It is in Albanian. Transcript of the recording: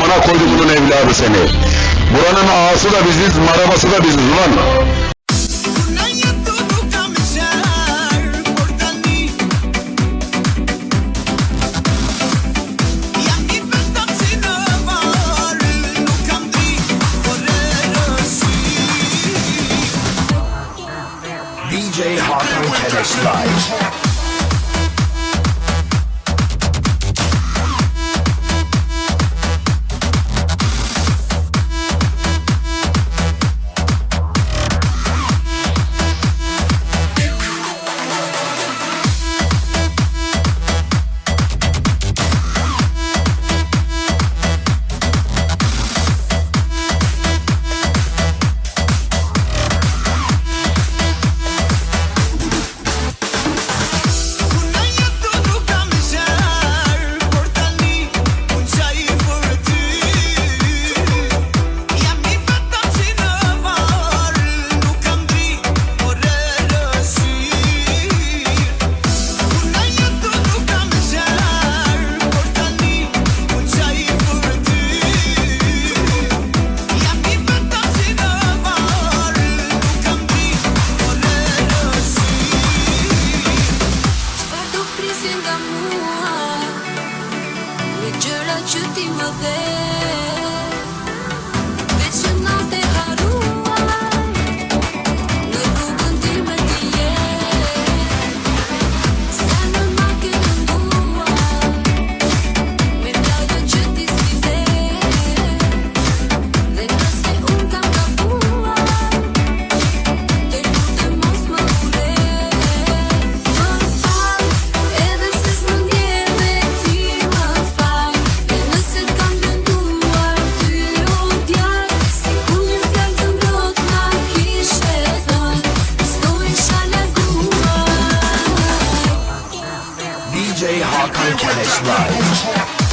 amına koyduğumun evladı seni. Buranın ağası da biziz, marabası da biziz ulan. DJ Hakan Keleş Live. Që ti më dhe veç që natë e haruaj në rrugën ti me ti je se në ma ke nënduaj me fjallën që ti s'ki dhe dhe nëse unë kam gabuaj të lutem mos më ure më fal edhe se s'më ndjeve ti më fal. DJ Hakan Keleş Live.